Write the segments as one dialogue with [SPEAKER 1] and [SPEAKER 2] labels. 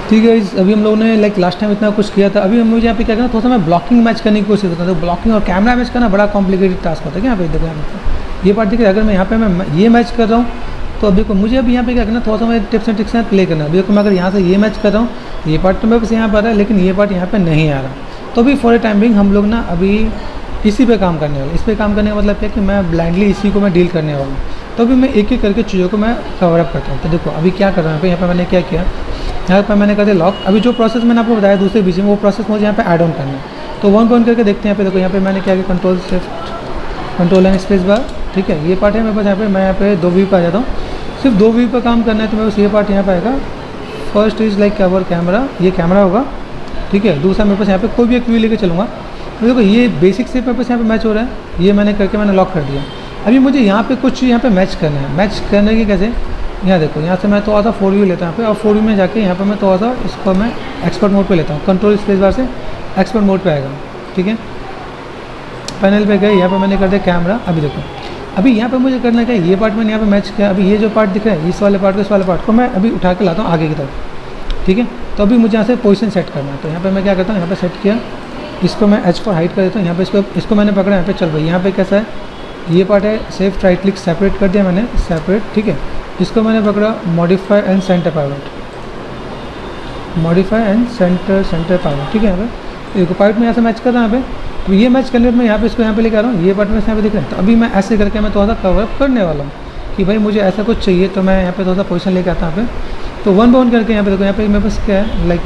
[SPEAKER 1] ठीक है अभी हम लोगों ने लाइक लास्ट टाइम इतना कुछ किया था। अभी हम लोग यहाँ पे क्या करना, थोड़ा सा मैं ब्लॉकिंग मैच करने की कोशिश करता हूँ। तो ब्लॉकिंग और कैमरा मैच करना बड़ा कॉम्प्लिकेटेड टास्क होता है। क्या यहाँ पे देखो, यहाँ पे ये पार्ट देखिए, अगर मैं यहाँ पे मैं ये मैच कर रहा हूँ तो अब देखो मुझे अभी यहाँ पे क्या करना, थोड़ा सा मैं टिप्स एंड ट्रिक्स प्ले करना है। देखो मैं अगर यहाँ से ये मैच कर रहा हूँ, ये पार्ट तो मेरे पास यहाँ पर आ रहा है, लेकिन ये पार्ट यहाँ पर नहीं आ रहा। तो अभी फॉर ए टाइम बिंग हम लोग ना अभी इसी पे काम करने वाले। इस पे काम करने का मतलब क्या कि मैं ब्लाइंडली इसी को मैं डील करने वाला हूँ। तो अभी मैं एक एक करके चीज़ों को मैं कवर अप करता हूँ। तो देखो अभी क्या कर रहा हूँ, यहाँ पे मैंने क्या किया, यहाँ पर मैंने कर दिया लॉक। अभी जो प्रोसेस मैंने आपको बताया दूसरे बीच में, वो प्रोसेस मुझे यहाँ पे ऐड ऑन करना है। तो वन पॉइंट करके देखते हैं। यहाँ पे देखो, यहाँ पे मैंने क्या किया, control shift control and space bar. ठीक है, ये पार्ट है मेरे पास। यहाँ पे मैं यहाँ पे 2 व्यू पे आ जाता हूँ। सिर्फ 2 व्यू पर काम करना है, तो मेरे पास ये पार्ट यहाँ पे आएगा। First is like cover camera, ये कैमरा होगा। ठीक है, दूसरा मेरे पास यहाँ पे कोई भी एक व्यू लेके चलूँगा। तो देखो ये बेसिक से मेरे पास यहाँ पे मैच हो रहा है। ये मैंने करके मैंने लॉक कर दिया। अभी मुझे यहाँ पे कुछ यहाँ पे मैच करना है। मैच करने की कैसे, यहाँ देखो, यहाँ से मैं थोड़ा सा 4 व्यू लेता हूँ यहाँ पे, और 4 व्यू में जाके यहाँ पे मैं थोड़ा सा इसको मैं एक्सपर्ट मोड पे लेता हूँ। कंट्रोल स्पेस बार से एक्सपर्ट मोड पे आएगा। ठीक है, पैनल पे गए, यहाँ पे मैंने कर दिया कैमरा। अभी देखो, अभी यहाँ पे मुझे करना क्या है, ये पार्ट मैंने यहाँ पे मैच किया। अभी ये जो पार्ट दिख रहा है, इस वाले पार्ट को, इस वाले पार्ट को मैं अभी उठा के लाता हूँ आगे की तरफ। ठीक है, तो अभी मुझे यहाँ से पोजीशन सेट करना है। तो यहाँ पे मैं क्या करता हूँ, यहाँ पे सेट किया, इसको मैं H4 हाइट कर देता हूँ। यहाँ पे इसको मैंने पकड़ा, यहाँ पे चल भाई। यहाँ पे कैसा है, ये पार्ट है, सेफ राइट क्लिक सेपरेट कर दिया मैंने, सेपरेट। ठीक है, इसको मैंने पकड़ा, modify and centre pivot, modify and centre pivot. ठीक है, यहाँ पे एक पार्ट में यहाँ से मैच कर रहा हूँ। यहाँ पे तो ये मैच करने में मैं यहाँ पे इसको यहाँ पे लेकर आ रहा हूँ। ये पार्ट में यहाँ पे दिख रहा है। तो अभी मैं ऐसे करके मैं थोड़ा सा कवर अप करने वाला हूँ कि भाई मुझे ऐसा कुछ चाहिए। तो मैं यहाँ पे थोड़ा सा पोजीशन लेके आता हूँ यहाँ पे। तो वन बाय वन करके यहाँ पे देखो, यहाँ पे मेरे पास क्या है, लाइक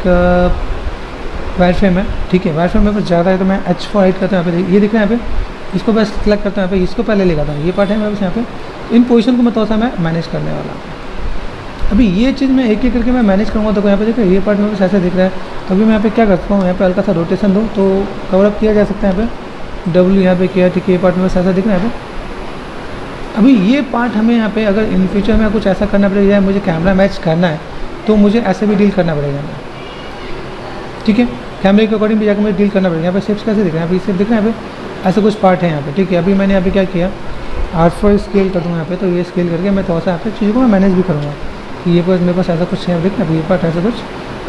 [SPEAKER 1] वायर फ्रेम है। ठीक है, वायर फ्रेम मेरे पास ज़्यादा है, तो मैं H4 हाइट करता हूँ। यहाँ पे ये दिख रहा है, यहाँ पे इसको बस सेलेक्ट करता हूँ। यहाँ पे इसको पहले ले जाता हूँ। ये पार्ट है मेरे पास यहाँ पे। इन पोजीशन को मैं थोड़ा सा मैं मैनेज करने वाला हूँ। अभी ये चीज़ मैं एक एक करके मैं मैनेज करूँगा। तो यहाँ पे देखो, ये पार्ट मेरे पास ऐसे दिख रहा है। तो अभी मैं यहाँ पे क्या करता हूँ, यहाँ पे हल्का सा रोटेशन दूँ तो कवर अप किया जा सकता है। यहाँ पे W यहाँ पे किया। ठीक है, ये पार्ट मेरे पास ऐसा दिख रहा है यहाँ पे। अभी ये पार्ट हमें यहाँ पे अगर इन फ्यूचर में कुछ ऐसा करना पड़ेगा, मुझे कैमरा मैच करना है, तो मुझे ऐसे भी डील करना पड़ेगा। ठीक है, कैमरे के अकॉर्डिंग भी जाकर मुझे डील करना पड़ेगा। यहाँ पे शेप्स कैसे दिख रहे हैं, यहाँ पे शेप दिख रहा है यहाँ पे, ऐसा कुछ पार्ट है यहाँ पे। ठीक है, अभी मैंने यहाँ पे क्या किया, R4 स्केल कर दूँगा यहाँ पे। तो ये स्केल करके मैं थोड़ा सा यहाँ पे चीज़ों को मैं मैनेज भी करूँगा कि ये पास मेरे पास ऐसा कुछ है, दिख रहा है ये पार्ट ऐसा कुछ।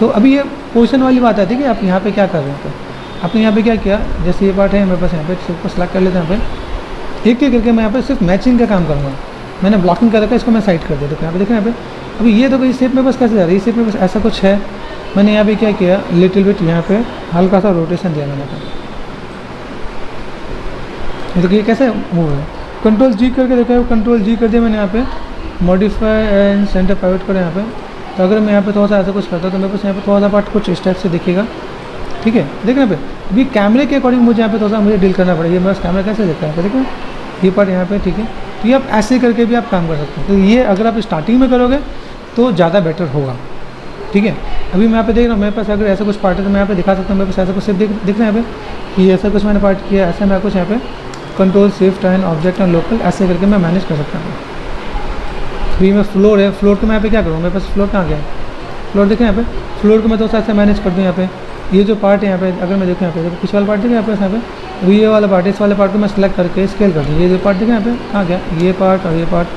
[SPEAKER 1] तो अभी ये पोजीशन वाली बात आती है कि आप यहाँ पे क्या कर रहे हैं। तो आपने यहाँ पे क्या किया, जैसे ये पार्ट है मेरे पास, यहाँ पे सबको सेलेक्ट कर लेते हैं। यहाँ पे एक एक करके मैं यहाँ पे सिर्फ मैचिंग का काम करूँगा। मैंने ब्लॉकिंग कर रखा है, इसको मैं साइड कर दिया। देखो यहाँ पे देखें, यहाँ पे अभी ये देखो, ये शेप मेरे पास कैसे जा रही है, ये शेप मेरे पास ऐसा कुछ है। मैंने यहाँ पे क्या किया, लिटिल बिट यहाँ पे हल्का सा रोटेशन दिया मैंने। ये देखो ये कैसे मूव है, कंट्रोल G करके देखो, कंट्रोल G कर दिया मैंने। यहाँ पे मॉडिफाई एंड सेंटर पाइवट करें यहाँ पे। तो अगर मैं यहाँ पे थोड़ा सा ऐसा कुछ करता हूँ तो मेरे पास यहाँ पे थोड़ा सा पार्ट कुछ इस टाइप से दिखेगा। ठीक है, देखना पे अभी कैमरे के अकॉर्डिंग मुझे यहाँ पे थोड़ा सा मुझे डील करना पड़ेगा। ये मेरा कैमरा कैसे दिखता है, देखो ये पार्ट यहाँ पे। ठीक है, तो ये आप ऐसे करके भी आप काम कर सकते हैं। तो ये अगर आप स्टार्टिंग में करोगे तो ज़्यादा बेटर होगा। ठीक है, अभी मैं यहाँ पे देख रहा हूँ, मेरे पास अगर ऐसा कुछ पार्ट है तो मैं यहाँ पे दिखा सकता हूँ। मेरे पास ऐसा कुछ सिर्फ दिख रहा है यहाँ पे कि ऐसा कुछ मैंने पार्ट किया, ऐसा मैं कुछ यहाँ पे control shift and object and local ऐसे करके मैं मैनेज कर सकता हूँ। अभी मैं फ्लोर है, फ्लोर को मैं यहाँ पे क्या करूँ, मेरे पास फ्लोर कहाँ गया, फ्लोर देखें यहाँ पे, फ्लोर को मैं थोड़ा सा ऐसे मैनेज कर दूँ। यहाँ पे ये जो पार्ट है यहाँ पे, अगर मैं देखूँ यहाँ पे, तो पिछले वाला पार्ट देखें यहाँ पे, अभी ये वाला पार्ट है, इस वाले पार्ट को मैं सेलेक्ट करके स्केल कर दूँ। ये जो पार्ट देखें यहाँ पे कहाँ गया, ये पार्ट और ये पार्ट।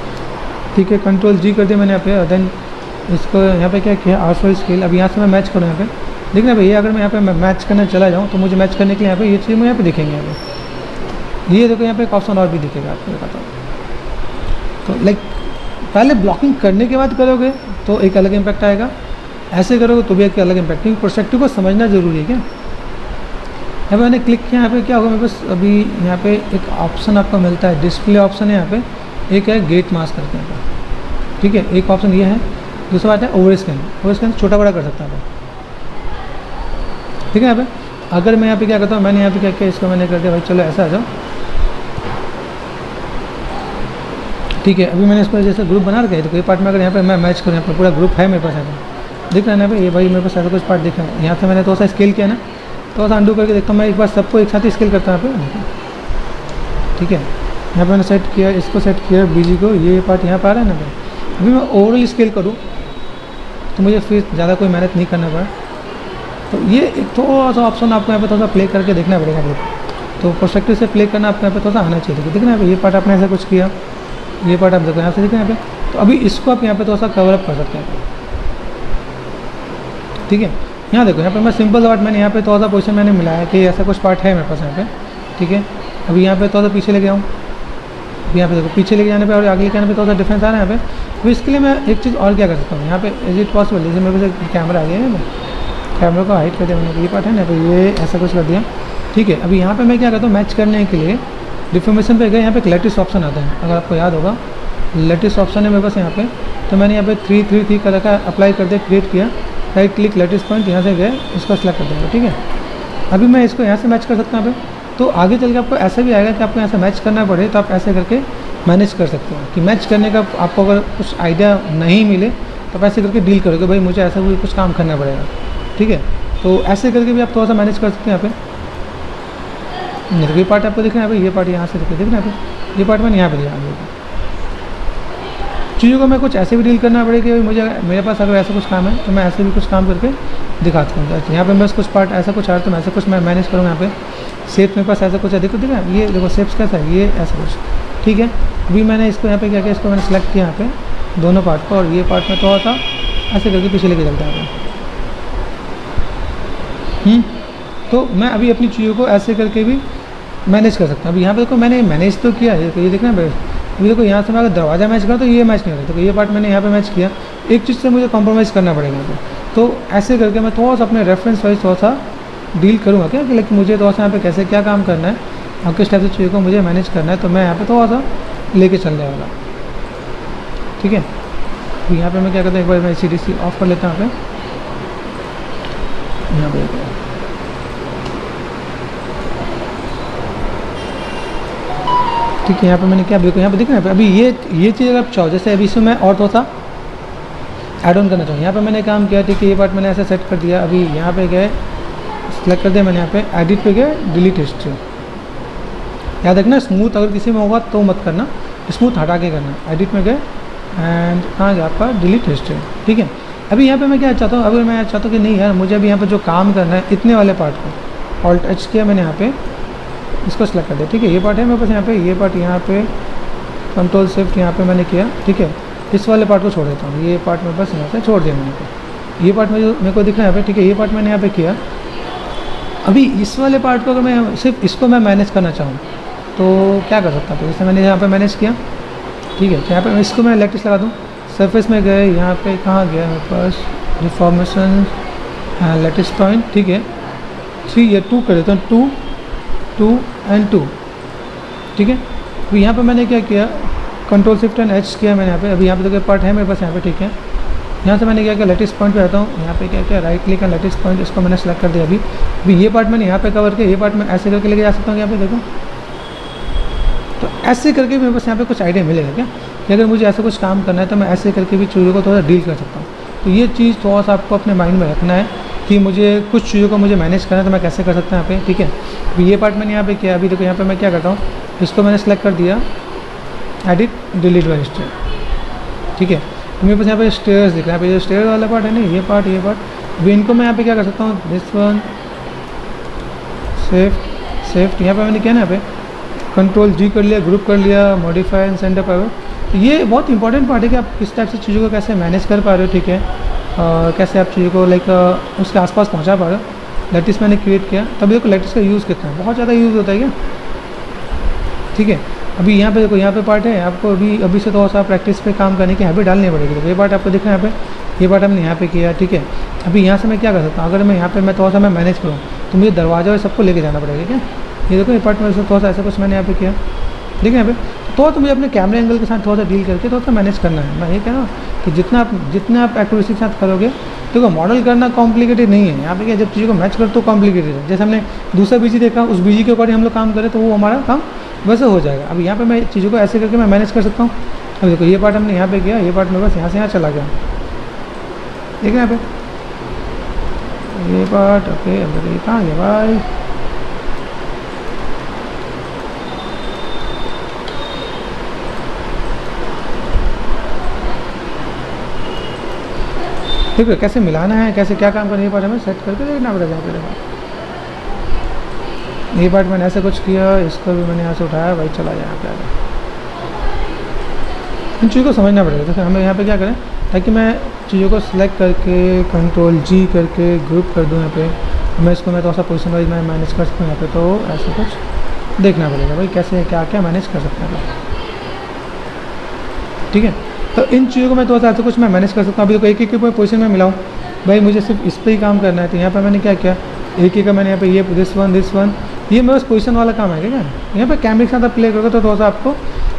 [SPEAKER 1] ठीक है, कंट्रोल G कर दिया मैंने यहाँ पे, और देन इसको यहाँ पे क्या किया, R4 स्केल। अब यहाँ से मैं मैच करूँ यहाँ पे, देखना भाई, ये अगर मैं यहाँ पे मैच करने चला जाऊँ तो मुझे मैच करने के लिए यहाँ पे ये चीज़ मुझे यहाँ पे दिखेंगे। यहाँ पे ये देखो, यहाँ पे एक ऑप्शन और भी दिखेगा आपको बताता हूँ। तो लाइक पहले ब्लॉकिंग करने के बाद करोगे तो एक अलग इम्पैक्ट आएगा, ऐसे करोगे तो भी एक अलग इम्पैक्ट, क्योंकि पर्सपेक्टिव को समझना जरूरी है। क्या यहाँ पे मैंने क्लिक किया, यहाँ पे क्या होगा, मेरे पास अभी यहाँ पे एक ऑप्शन आपको मिलता है, डिस्प्ले ऑप्शन है यहाँ पे, एक है गेट मास्क करके यहाँ पे। ठीक है, एक ऑप्शन ये है, दूसरा बात है ओवर स्कैन छोटा बड़ा कर सकता है। ठीक है, यहाँ पे अगर मैं यहाँ पे क्या करता हूँ, मैंने यहाँ पे क्या किया, इसको मैंने कर दिया भाई, चलो ऐसा आ जाओ। ठीक है, अभी मैंने इसको जैसे ग्रुप बना रखा है, तो कोई पार्ट में अगर यहाँ पे मैं मैच करूँ, यहाँ पर पूरा ग्रुप है मेरे पास, यहाँ पे दिख रहा है ना भाई, ये भाई मेरे पास ऐसा कुछ पार्ट दिख रहा है। यहाँ से मैंने थोड़ा सा स्केल किया ना, थोड़ा सा अंडू करके देखता हूँ, मैं एक बार सबको एक साथ ही स्केल करता हूँ यहाँ पे। ठीक है, यहाँ पे मैंने सेट किया, इसको सेट किया BG को, ये पार्ट यहाँ पर आ रहा है ना भाई। अभी मैं ओवरऑल स्केल करूँ तो मुझे फिर ज़्यादा कोई मेहनत नहीं करना पड़ा। तो ये एक थोड़ा सा ऑप्शन आपको यहाँ पे थोड़ा सा प्ले करके देखना पड़ेगा। तो पर्सपेक्टिव से प्ले करना आपको यहाँ पे थोड़ा सा आना चाहिए। देखना है ये पार्ट आपने ऐसा कुछ किया, ये पार्ट आप देखो यहाँ से देखें यहाँ पे, तो अभी इसको आप यहाँ पे थोड़ा सा कवर अप कर सकते हैं। ठीक है। यहाँ देखो, यहाँ पे मैं सिंपल पार्ट मैंने यहाँ पे थोड़ा सा पोजीशन मैंने मिलाया कि ऐसा कुछ पार्ट है मेरे पास यहाँ पे, ठीक है। अभी यहाँ पे थोड़ा सा पीछे लेके आऊँ, यहाँ पे देखो पीछे लेके जाने पे और आगे लेके आने पे थोड़ा सा डिफरेंस आ रहा है यहाँ पे। तो इसके लिए मैं एक चीज़ और क्या कर सकता हूँ यहाँ पे, इज इट पॉसिबल, जैसे मेरे पास कैमरा आ गया है, कैमरा को हाइट कर दिया मैंने, ये पार्ट है ना, तो ये ऐसा कुछ कर दिया, ठीक है। अभी यहाँ पे मैं क्या करता हूँ, मैच करने के लिए डिफॉर्मेशन पे गए, यहाँ पे एक लेटेस्ट ऑप्शन आता है, अगर आपको याद होगा लेटेस्ट ऑप्शन है मेरे पास यहाँ पे। तो मैंने यहाँ पे 333 का रखा, अप्लाई कर दिया, क्रिएट किया, राइट क्लिक लेटेस्ट पॉइंट, यहाँ से गए इसको सेलेक्ट कर देंगे, ठीक है। अभी मैं इसको यहाँ से मैच कर सकता हूँ यहाँ पे। तो आगे चल के आपको ऐसा भी आएगा कि आपको यहाँ से मैच करना पड़े तो आप ऐसे करके मैनेज कर सकते हो कि मैच करने का आपको अगर कुछ आइडिया नहीं मिले तो आप ऐसे करके डील करोगे, भाई मुझे ऐसा कोई कुछ काम करना पड़ेगा, ठीक है। तो ऐसे करके भी आप थोड़ा सा मैनेज कर सकते हैं यहाँ पे। ये पार्ट आपको दिख रहा है भाई, ये पार्ट यहाँ से दिख रहा है यहाँ पे, ये पार्ट मैंने यहाँ पे दिया। चीज़ों को मैं कुछ ऐसे भी डील करना पड़ेगा कि भाई मुझे मेरे पास अगर ऐसा कुछ काम है तो मैं ऐसे भी कुछ काम करके दिखाता हूँ। यहाँ पे मैं कुछ पार्ट ऐसा कुछ आ रहा है तो मैं ऐसा कुछ मैं मैनेज करूँगा। यहाँ पे शेप मेरे पास ऐसा कुछ है, देखो दिख रहा है, ये देखो शेप्स कैसा है, ये ऐसा कुछ, ठीक है। अभी मैंने इसको यहाँ पे क्या किया, इसको मैंने सेलेक्ट किया यहाँ पे दोनों पार्ट को, और ये पार्ट में थोड़ा सा ऐसे करके पीछे लेके चलता है। तो मैं अभी अपनी चीज़ों को ऐसे करके भी मैनेज कर सकता हूँ। अभी यहाँ पे देखो मैंने मैनेज तो किया है, ये देखना है। अभी देखो यहाँ से मैं अगर दरवाज़ा मैच करा तो ये मैच नहीं होता, तो ये पार्ट मैंने यहाँ पे मैच किया। एक चीज़ से मुझे कॉम्प्रोमाइज़ करना पड़ेगा यहाँ पे। तो ऐसे करके मैं थोड़ा सा अपने रेफरेंस वाइज थोड़ा सा डील करूँगा क्या कि लेकिन मुझे थोड़ा सा यहाँ पे कैसे क्या काम करना है और किस टाइप से चीज़ों को मुझे मैनेज करना है, तो मैं यहाँ पे थोड़ा सा लेके चलने वाला, ठीक है। तो यहाँ पे मैं क्या करता हूँ, एक बार मैं CDC ऑफ कर लेता हूँ यहाँ पे। ठीक है, यहाँ पे मैंने क्या देखो, यहाँ पे देखो, यहाँ पे अभी ये चीज़ अगर आप चाहो, जैसे अभी इसमें मैं और थोड़ा सा ऐड ऑन करना चाहूँ, यहाँ पे मैंने काम किया, ठीक है। ये पार्ट मैंने ऐसे सेट कर दिया। अभी यहाँ पे गए, सेलेक्ट कर दिया मैंने, यहाँ पे एडिट पे गए, डिलीट हिस्ट्री। याद रखना स्मूथ अगर किसी में होगा तो मत करना, स्मूथ हटा के करना। एडिट में गए एंड कहाँ गया आपका डिलीट हिस्ट्री, ठीक है। अभी यहाँ पे मैं क्या चाहता हूँ, अगर मैं चाहता हूँ कि नहीं यार मुझे अभी यहाँ पे जो काम करना है इतने वाले पार्ट को ऑल्ट एच किया मैंने, यहाँ पे इसको सेलेक्ट कर दिया, ठीक है। ये पार्ट है मेरे पास यहाँ पे, ये पार्ट यहाँ पे कंट्रोल शिफ्ट यहाँ पे मैंने किया, ठीक है। इस वाले पार्ट को छोड़ देता हूँ, ये पार्ट मेरे पास यहाँ से छोड़ दिया मैंने पे। ये पार्ट में जो मेरे को दिख रहा है यहाँ पे, ठीक है, ये पार्ट मैंने यहाँ पे किया। अभी इस वाले पार्ट को अगर मैं सिर्फ इसको मैं मैनेज करना चाहूँ तो क्या कर सकता हूँ, जैसे मैंने यहाँ पर मैनेज किया, ठीक है। तो यहाँ पर इसको मैं लेटेस्ट लगा दूँ, सरफेस में गए, यहाँ पे कहाँ गया मेरे पास डिफॉर्मेशन लेटेस्ट पॉइंट, ठीक है। 3 या 2 कर देता हूँ, 2 एंड 2, ठीक है। अभी यहाँ पे मैंने क्या किया, कंट्रोल शिफ्ट एंड एच किया मैंने यहाँ पे। अभी यहाँ पे तो पार्ट है मेरे पास यहाँ पे, ठीक है। यहाँ से मैंने क्या किया, लेटेस्ट पॉइंट पे आता हूँ, यहाँ पे क्या किया, right click and latest point, इसको मैंने सेलेक्ट कर दिया। अभी ये पार्ट मैंने यहाँ पे कवर किया, ये पार्ट मैं ऐसे करके लेके जा सकता हूँ, यहाँ पे देखो। तो ऐसे करके मेरे पास यहाँ पे कुछ आइडिया मिलेगा क्या कि अगर मुझे ऐसा कुछ काम करना है तो मैं ऐसे करके भी चीज़ों को थोड़ा डील कर सकता हूँ। तो ये चीज़ थोड़ा सा आपको अपने माइंड में रखना है कि मुझे कुछ चीज़ों को मुझे मैनेज करना है तो मैं कैसे कर सकता हूँ यहाँ पे, ठीक है। अभी ये पार्ट मैंने यहाँ पे किया। अभी देखो यहाँ पे मैं क्या करता हूँ, इसको मैंने सेलेक्ट कर दिया, एडिट डिलीट बाय हिस्ट्री, ठीक है। तो मेरे पास यहाँ पे स्टेयर्स दिख रहा है, ये स्टेयर वाला पार्ट है ना, ये पार्ट अभी इनको मैं यहाँ पे क्या कर सकता हूँ, दिस वन सेफ्ट यहाँ पे मैंने किया ना, यहाँ पे कंट्रोल G कर लिया, ग्रुप कर लिया, मॉडिफाई एंड सेंड अप। तो ये बहुत इंपॉर्टेंट पार्ट है कि आप किस टाइप से चीज़ों को कैसे मैनेज कर पा रहे हो, ठीक है। कैसे आप चीज़ों को लाइक उसके आसपास पहुंचा पा रहे हो। लेटेस्ट मैंने क्रिएट किया, तभी देखो लेटेस्ट का यूज़ कितना है, बहुत ज़्यादा यूज़ होता है क्या, ठीक है। अभी यहाँ पे देखो, यहाँ पे पार्ट है, आपको अभी से थोड़ा सा प्रैक्टिस पे काम करने की हैबिट डालनी पड़ेगी। तो ये पार्ट आपको दिख रहा है यहाँ पे, ये पार्ट हमने यहाँ पे किया, ठीक है। अभी यहाँ से मैं क्या कर सकता हूँ, अगर मैं यहाँ पे मैं थोड़ा सा मैं मैनेज करूँ तो मुझे दरवाजा और सबको लेके जाना पड़ेगा क्या। ये देखो ये पार्ट में थोड़ा सा ऐसा कुछ मैंने यहाँ पे किया, ठीक है। यहाँ पे तो मुझे अपने कैमरे एंगल के साथ थोड़ा सा डील करके थोड़ा सा मैनेज करना है। मैं ये कह रहा हूँ कि जितना आप एक्यूरेसी के साथ करोगे, देखो मॉडल करना कॉम्प्लिकेटेड नहीं है। यहाँ पे क्या, जब चीज़ों को मैच करो तो कॉम्प्लिकेटेड है। जैसे हमने दूसरा बीजी देखा, उस बीजी के अकॉर्डिंग हम लोग काम करें तो वो हमारा काम वैसे हो जाएगा। अब यहाँ पे मैं चीज़ों को ऐसे करके मैं मैनेज कर सकता हूँ। अब देखो ये पार्ट हमने यहाँ पे किया, ये पार्ट मेरे पास यहाँ से यहाँ चला गया, ठीक है। यहाँ पे ये पार्ट ओके, अब ये कहाँ गया भाई, ठीक है। कैसे मिलाना है, कैसे क्या काम करना है, ये पार्ट हमें सेट करके देखना पड़ेगा। यहाँ पे ये पार्ट मैंने ऐसे कुछ किया, इसको भी मैंने यहाँ से उठाया, भाई चला जाए यहाँ पे। इन चीज़ों को समझना पड़ेगा। देखो हमें यहाँ पे क्या करें, ताकि मैं चीज़ों को सिलेक्ट करके कंट्रोल जी करके ग्रुप कर दूँ यहाँ पे, मैं इसको मैं थोड़ा सा पोजिशन वाइज मैं मैनेज कर सकता हूँ यहाँ पे। तो ऐसा कुछ देखना पड़ेगा भाई, कैसे क्या क्या मैनेज कर सकते हैं, ठीक है। तो इन चीज़ों को मैं थोड़ा सा ऐसा कुछ मैं मैनेज कर सकता हूँ। अभी तो एक पोजीशन में मिलाऊँ भाई, मुझे सिर्फ इस पर ही काम करना है। तो यहाँ पर मैंने क्या किया, एक का मैंने यहाँ पे ये दिस वन ये मेरे बस पोजीशन वाला काम है, ठीक है। यहाँ पे कैमरे के साथ आप प्ले करोगे तो थोड़ा सा आपको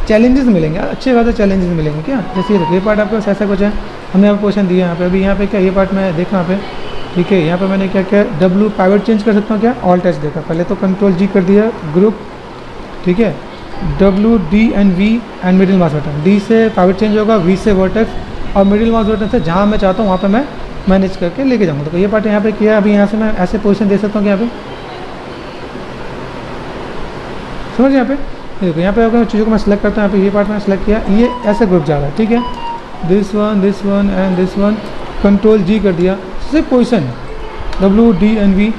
[SPEAKER 1] चैलेंजेस मिलेंगे, अच्छे खासे चैलेंजेस मिलेंगे क्या। जैसे ये पार्ट आपके पास ऐसा कुछ है, हमने यहाँ पोजीशन दिया यहाँ पे। अभी यहाँ पे क्या ये पार्ट में देखना यहाँ पे, ठीक है। यहाँ पे मैंने क्या किया, डब्ल्यू पाइवट चेंज कर सकता हूँ क्या, ऑल टच देखा पहले तो कंट्रोल जी कर दिया ग्रुप, ठीक है। W D and V and middle mouse button, D से पाइवट चेंज होगा, वी से वर्टेक्स और मिडिल माउस बटन से जहाँ मैं चाहता हूँ वहाँ पे मैं मैनेज करके लेके जाऊँगा। तो ये पार्ट यहाँ पे किया। अभी यहाँ से मैं ऐसे पोजीशन दे सकता हूँ यहाँ पे, समझ यहाँ पे देखो। यहाँ पे अगर चीज़ों को मैं सेलेक्ट करता हूँ, यहाँ पे ये पार्ट मैंने सेलेक्ट किया, ये ऐसे ग्रुप जा रहा है, ठीक है। This one and this one, control G कर दिया, सिर्फ position W D and V,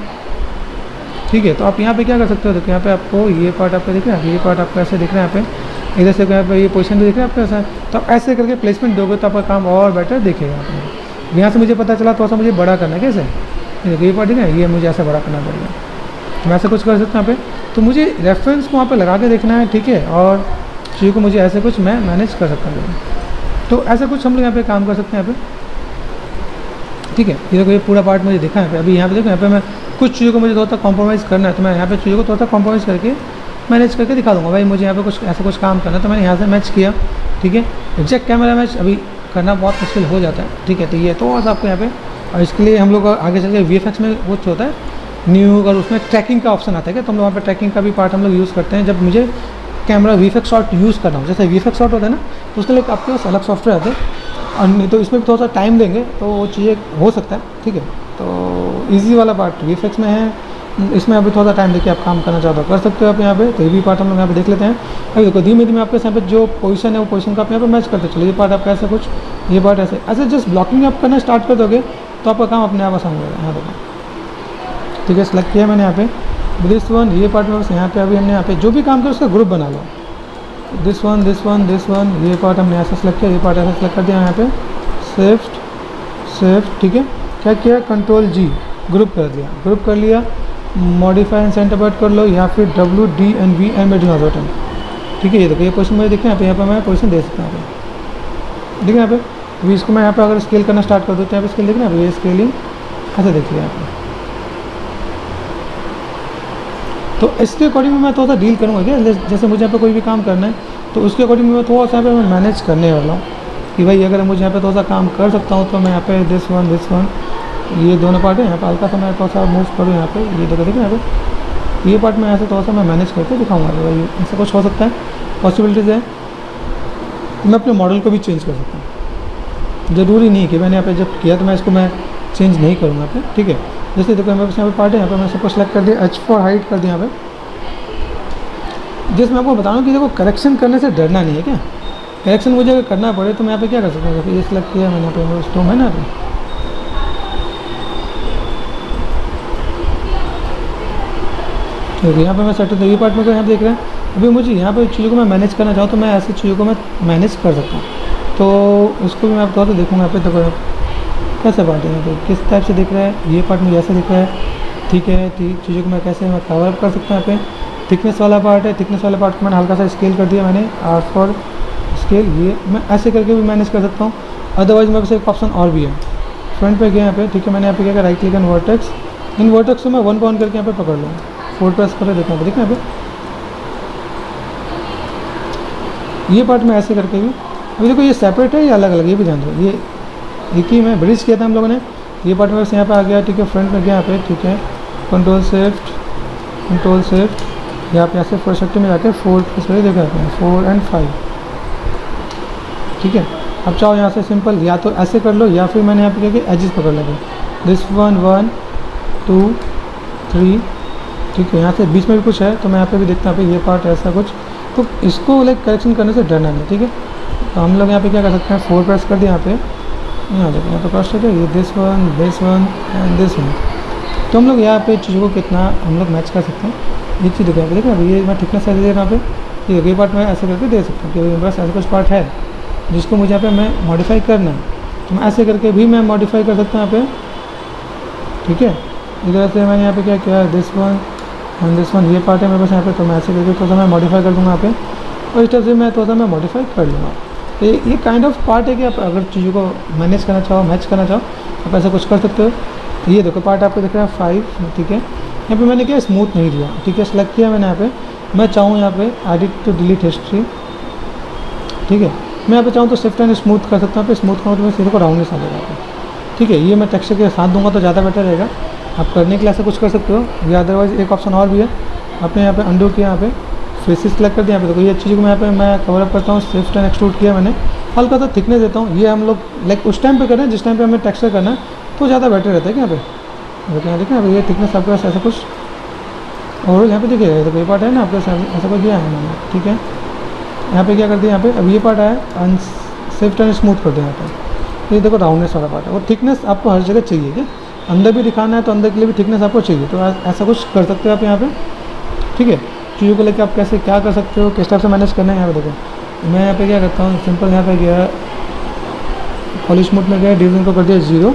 [SPEAKER 1] ठीक है। तो आप यहाँ पे क्या कर सकते हो, देखो यहाँ पे आपको ये पार्ट आपका दिख रहा है, ये पार्ट आपका ऐसे दिख रहा है यहाँ पे, इधर से यहाँ पे ये पोजीशन भी दिख रहा है आपका ऐसा। तो आप ऐसे करके प्लेसमेंट दोगे तो आपका काम और बेटर दिखेगा आपको। यहाँ से मुझे पता चला थोड़ा सा मुझे बड़ा करना है, कैसे देखो ये पार्ट है, ये मुझे ऐसा बड़ा करना पड़ेगा। मैं ऐसा कुछ कर सकता हूँ यहाँ पे, तो मुझे रेफरेंस को वहाँ पे लगा के देखना है, ठीक है। और चीज़ों को मुझे ऐसे कुछ मैं मैनेज कर सकता हूँ, तो ऐसा कुछ हम लोग यहाँ पे काम कर सकते हैं यहाँ पे, ठीक है। ये देखो ये पूरा पार्ट मुझे दिखा है यहाँ पे। अभी यहाँ पे देखो यहाँ पे मैं कुछ चीज़ों को मुझे थोड़ा सा कॉम्प्रोमाइज़ करना है, तो मैं यहाँ पे चीज़ों को थोड़ा सा कॉम्प्रोमाइज़ करके मैनेज करके दिखा दूँगा भाई, मुझे यहाँ पे कुछ ऐसा कुछ काम करना है। तो मैंने यहाँ से मैच किया, ठीक है। एग्जैक्ट कैमरा मैच अभी करना बहुत मुश्किल हो जाता है, ठीक है। तो ये तो आपको यहाँ पे, और इसके लिए हम लोग आगे चल के VFX में वो होता है न्यू, और उसमें ट्रैकिंग का ऑप्शन आता है क्या, तो हम लोग वहाँ पर ट्रैकिंग का भी पार्ट हम लोग यूज़ करते हैं जब मुझे कैमरा VFX शॉट यूज़ करना हो। जैसे VFX शॉट होता है ना, तो उसके लिए आपके पास अलग सॉफ्टवेयर आते हैं, और नहीं तो इसमें भी थोड़ा सा टाइम देंगे तो वो चीज़ें हो सकता है, ठीक है। तो ईजी वाला पार्ट VFX में है, इसमें अभी थोड़ा सा टाइम देके आप काम करना चाहते हो कर सकते हो आप यहाँ पे। तो ये भी पार्ट हम लोग यहाँ पे देख लेते हैं। अभी देखो धीमे धीमे आपके यहाँ पे जो पोजीशन है वो पोजीशन का आप यहाँ पे मैच करते चलो। ये पार्ट आपका ऐसा कुछ, ये पार्ट ऐसे ऐसे जस्ट ब्लॉकिंग आप करना स्टार्ट कर दोगे तो आपका काम अपने आप आसान हो जाएगा। यहाँ देखो, ठीक है, सेलेक्ट किया मैंने यहाँ पे दिस वन, ये पार्ट में बस यहाँ पे अभी हमने यहाँ पे जो भी काम किया उसका ग्रुप बना लो। This one this one this one, ये पार्ट हमने ऐसा सेलेक्ट किया, ये पार्ट ऐसा सेलेक्ट कर दिया यहाँ पे, शिफ्ट, ठीक है। क्या किया, कंट्रोल जी ग्रुप कर दिया, ग्रुप कर लिया। मॉडिफाई एंड सेंटर बट कर लो, या फिर W D and V and middle mouse button, ठीक है। ये देखो ये पोजीशन मुझे दिखे यहाँ पे मैं पोजीशन दे सकता हूँ यहाँ पे, ठीक है। यहाँ पे अभी इसको मैं यहाँ पे अगर स्केल करना स्टार्ट कर दूँ तो यहाँ पे स्केल देखना, ये स्केलिंग ऐसा देखिए यहाँ पे। तो इसके अकॉर्डिंग मैं थोड़ा सा डील करूँगा क्या, जैसे मुझे यहाँ पे कोई भी काम करना है तो उसके अकॉर्डिंग मैं थोड़ा सा यहाँ पे मैं मैनेज करने वाला हूँ कि भाई अगर मुझे यहाँ पे थोड़ा सा काम कर सकता हूँ तो मैं यहाँ पे दिस वन ये दोनों पार्ट है यहाँ पे हल्का सा मैं थोड़ा सा मूव करूँ यहाँ पे, ये देखो यहाँ पे ये पार्ट में ऐसे थोड़ा सा मैं मैनेज करके दिखाऊंगा भाई, ऐसा कुछ हो सकता है, पॉसिबिलिटीज़ है। मैं अपने मॉडल को भी चेंज कर सकता हूँ, ज़रूरी नहीं कि मैंने यहाँ पे जब किया तो मैं इसको मैं चेंज नहीं करूँगा यहाँ पे, ठीक है। जैसे देखो मेरे पास यहाँ पे पार्ट है, यहाँ पे मैं सबको सेलेक्ट कर दिया, H फॉर हाइट कर दिया यहाँ पे। जिसमें आपको बता रहा हूँ कि देखो करेक्शन करने से डरना नहीं है क्या, करेक्शन मुझे अगर करना पड़े तो मैं यहाँ पे क्या कर सकता हूँ, ये सेलेक्ट किया मैंने यहाँ पे स्टोम है ना अभी, यहाँ पे मैं सेट ये पार्ट में को यहाँ देख रहे हैं। अभी मुझे यहाँ पे चीज़ों को मैं मैनेज करना चाहूँ तो मैं ऐसी चीज़ों को मैं मैनेज कर सकता हूँ, तो उसको भी मैं थोड़ा सा देखूँगा यहाँ पे। देखो कैसे पार्ट है यहाँ पे, किस टाइप से दिख रहा है, ये पार्ट मुझे ऐसे दिख रहा है, ठीक है। चीज़ों को मैं कैसे मैं कवर अप कर सकता हूँ यहाँ पे। थिकनेस वाला पार्ट है, थिकनेस वाले पार्ट को मैंने हल्का सा स्केल कर दिया मैंने, R फॉर स्केल, ये मैं ऐसे करके भी मैनेज कर सकता हूँ। अदरवाइज मेरे पास एक ऑप्शन और भी है, फ्रंट पे गया यहाँ पे, ठीक है। मैंने यहाँ पे क्या किया, right click and vertex, in vertex को मैं 1 पर 1 करके यहाँ पे पकड़ लूँ, 4 प्रेस कर देखना पे, देखना यहाँ पे ये पार्ट में ऐसे करके भी। अभी देखो ये सेपरेट है या अलग अलग, ये भी ध्यान दो, ये एक ही में ब्रिज किया था हम लोगों ने। ये पार्ट में बस यहाँ पे आ गया, ठीक है। फ्रंट में गया यहाँ पे, ठीक है। कंट्रोल शिफ्ट यहाँ पे ऐसे 4 में जाके 4 प्रेस करके देखा जाते हैं, 4 एंड 5, ठीक है। अब चाहो यहाँ से सिंपल या तो ऐसे कर लो, या फिर मैंने यहाँ पे क्या किया, एजेस पकड़ लगे, दिस 1 1 2 3, ठीक है। यहाँ से बीच में भी कुछ है तो मैं यहाँ पे भी देखता हूँ ये पार्ट ऐसा कुछ, तो इसको लाइक करेक्शन करने से डरना नहीं, ठीक है। तो हम लोग यहाँ पे क्या कर सकते हैं, 4 प्रेस कर दिया यहाँ पे, यहाँ देखो यहाँ पे क्रॉस है, ये this one and this one. तो हम लोग यहाँ पे चीज़ों को कितना हम लोग मैच कर सकते हैं, ये चीज़ देखो अभी ये मैं थिकनेस ऐसे दे रहा हूँ यहाँ पे, ये पार्ट में ऐसे करके दे सकता हूँ कि मेरे पास ऐसा कुछ पार्ट है जिसको मुझे यहाँ पे मैं मॉडिफाई करना है, तो मैं ऐसे करके भी मैं मॉडिफाई कर सकता हूँ यहाँ पे, ठीक है। इधर से मैंने यहाँ पे क्या किया, this one and this one, ये पार्ट है मेरे पास यहाँ पे, तो मैं ऐसे करके थोड़ा सा मैं मॉडिफाई कर दूँगा यहाँ पे, और इस तरह से मैं थोड़ा सा मैं मॉडिफाई कर लूँगा। तो ये काइंड ऑफ पार्ट है कि आप अगर चीज़ों को मैनेज करना चाहो, मैच करना चाहो, आप ऐसा कुछ कर सकते हो। ये देखो पार्ट आपको दिख रहा है 5, ठीक है। यहाँ पे मैंने क्या स्मूथ नहीं दिया, ठीक है, सेलेक्ट किया मैंने यहाँ पे। मैं चाहूँ यहाँ पे एडिट टू डिलीट हिस्ट्री, ठीक है, मैं यहाँ पे चाहूँ तो शिफ्ट एंड स्मूथ कर सकता हूँ। यहाँ पे स्मूथ करूँ तो मैं सीधे को राउंडनेस आ जाएगा, ठीक है। ये मैं टेक्सचर के साथ दूंगा तो ज़्यादा बेटर रहेगा। आप करने के लिए ऐसा कुछ कर सकते हो, या अदरवाइज एक ऑप्शन और भी है, आपने यहाँ पे अंडू किया, यहाँ पे फेसिस सेलेक्ट कर दिया। यहाँ पे देखो ये चीज़ को मैं यहाँ पे मैं कवर अप करता हूँ, शिफ्ट एंड एक्सट्रूड किया मैंने, हल्का सा थिकनेस देता हूँ। ये हम लोग लाइक उस टाइम पे करें जिस टाइम पे हमें टेक्सचर करना है, तो ज़्यादा बेटर रहता है कि यहाँ पे देखिए, यहाँ देखिए ये थिकनेस आपके पास ऐसा कुछ, और यहाँ पे देखिए देखो ये पार्ट है ना आपके पास ऐसा कुछ दिया है मैंने, ठीक है। यहाँ पे क्या कर दिया, यहाँ पे अब ये पार्ट आया शिफ्ट एंड स्मूथ कर दिया यहाँ पे। ये देखो राउंडनेस वाला पार्ट है, और थिकनेस आपको हर जगह चाहिए क्या, अंदर भी दिखाना है तो अंदर के लिए भी थिकनेस आपको चाहिए, तो ऐसा कुछ कर सकते हो आप यहाँ पे, ठीक है। चीज़ों को लेकर आप कैसे क्या कर सकते हो, किस टाइप से मैनेज करना है, यहाँ पे देखो मैं यहाँ पे क्या करता हूँ, सिंपल यहाँ पे गया पॉलिश मोड में गया, डिवीजन को कर दिया 0।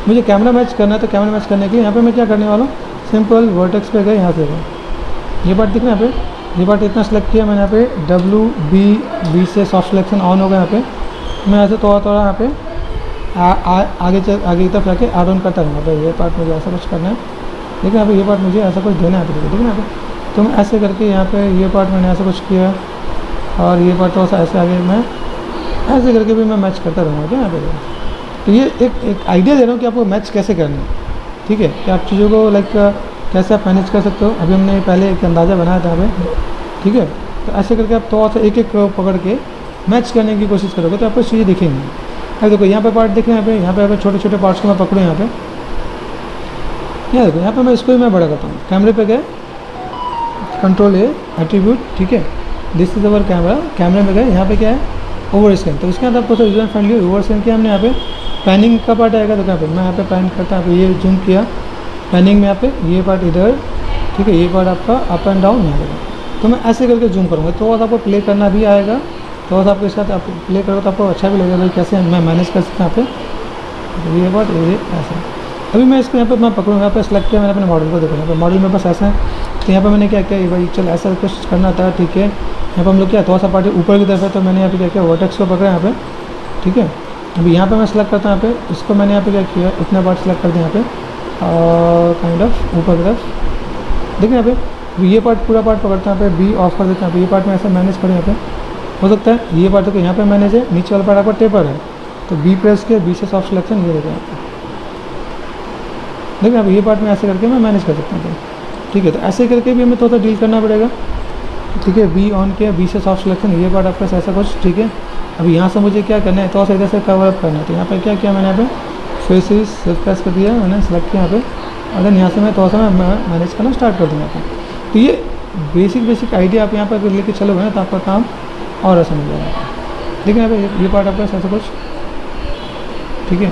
[SPEAKER 1] मुझे कैमरा मैच करना है, तो कैमरा मैच करने के लिए यहाँ पे मैं क्या करने वाला हूँ, सिंपल वर्टेक्स पे गए, यहाँ से गए, ये पार्ट दिख रहा है यहाँ पे, ये पार्ट इतना सेलेक्ट किया मैंने यहाँ पे, WB से सॉफ्ट सिलेक्शन ऑन होगा यहाँ पे। मैं ऐसे थोड़ा थोड़ा यहाँ पे आगे की तरफ जाके ऐड ऑन करता रहूँगा। तो ये पार्ट मुझे ऐसा कुछ करना है, लेकिन यहाँ पे ये पार्ट मुझे ऐसा कुछ देना है, ठीक है यहाँ पे। तो मैं ऐसे करके यहाँ पे ये पार्ट मैंने ऐसा कुछ किया, और ये पार्ट थोड़ा सा ऐसे आगे मैं ऐसे करके भी मैं मैच करता रहूँगा क्या यहाँ पे। तो ये एक आइडिया दे रहा हूँ कि आपको मैच कैसे करना है, ठीक है, कि आप चीज़ों को लाइक कैसे आप मैनेज कर सकते हो। अभी हमने पहले एक अंदाज़ा बनाया था यहाँ पे, ठीक है। तो ऐसे करके आप थोड़ा सा एक एक पकड़ के मैच करने की कोशिश करोगे तो आपको चीज़ें दिखेंगी। अब देखो यहाँ पे पार्ट देखें, यहाँ पे छोटे छोटे पार्ट्स को मैं पकड़ूँ यहाँ पे, यहाँ देखो यहाँ पे मैं इसको भी मैं बड़ा करता हूँ। कैमरे पे गए, कंट्रोल ए, एट्रीब्यूट, ठीक है, दिस इज़ अवर कैमरा, कैमरे में गए, यहाँ पे क्या है ओवर स्कैन, तो इसके अंदर आपको यूजर फ्रेंडली ओवर स्कैन किया हमने। यहाँ पे पैनिंग का पार्ट आएगा, तो यहाँ पे मैं यहाँ पे पैन करता हूँ, ये जूम किया पैनिंग में, यहाँ पे ये पार्ट इधर, ठीक है, ये पार्ट आपका अप एंड डाउन यहाँ पे। तो मैं ऐसे करके जूम करूँगा, थोड़ा सा आपको प्ले करना भी आएगा, थोड़ा सा आपके साथ आप प्ले करोगे तो आपको अच्छा भी लगेगा भाई कैसे मैं मैनेज कर सकता हूँ यहाँ पे। ये बात ये ऐसा, अभी मैं इसको यहाँ पे मैं पकड़ूँगा, यहाँ पे सेलेक्ट किया मैंने अपने मॉडल को, देखो यहाँ पे मॉडल मेरे पास ऐसा है। तो यहाँ पे मैंने क्या किया भाई, चल ऐसा कुछ करना था, ठीक है। यहाँ पे हम लोग क्या थोड़ा सा पार्टी ऊपर की तरफ है, तो मैंने यहाँ पे क्या किया वर्टेक्स को पकड़ा यहाँ पे, ठीक है। अभी यहाँ पे मैं सेलेक्ट करता हूँ, यहाँ पे इसको मैंने यहाँ पे क्या किया, इतना पार्ट सेलेक्ट कर दिया यहाँ पे, और काइंड ऑफ ऊपर की तरफ देखिए यहाँ पे ये पार्ट पूरा पार्ट पकड़ता है, यहाँ पे बी ऑफ कर देता है। ये पार्ट में ऐसे मैनेज करें, यहाँ पे हो सकता है ये पार्ट तो यहाँ पे मैनेज है, नीचे वाला पार्ट आपका टेपर है, तो बी प्रेस के बी से सॉफ्ट सिलेक्शन ये देखिए देखिए अब ये पार्ट में ऐसे करके मैं मैनेज कर सकता हूँ, ठीक है। तो ऐसे करके भी हमें थोड़ा सा डील करना पड़ेगा, ठीक है। बी ऑन किया, बी से सॉफ्ट सिलेक्शन, ये पार्ट आपका ऐसा कुछ, ठीक है। अभी यहाँ से मुझे क्या करना है, थोड़ा सा इधर से कवर अप करना है, तो यहाँ पे क्या किया मैंने, यहाँ पे फेसेस सिर्फ प्रेस कर दिया मैंने, सेलेक्ट किया यहाँ पे, अगर यहाँ से मैं थोड़ा सा मैं मैनेज करना स्टार्ट कर दूँगा यहाँ पे। तो ये बेसिक आइडिया आप यहाँ पर लेके चलोगे ना, तो आपका काम और आसान हो जाएगा। देखिए यहाँ पे ये पार्ट आपका ऐसा कुछ, ठीक है।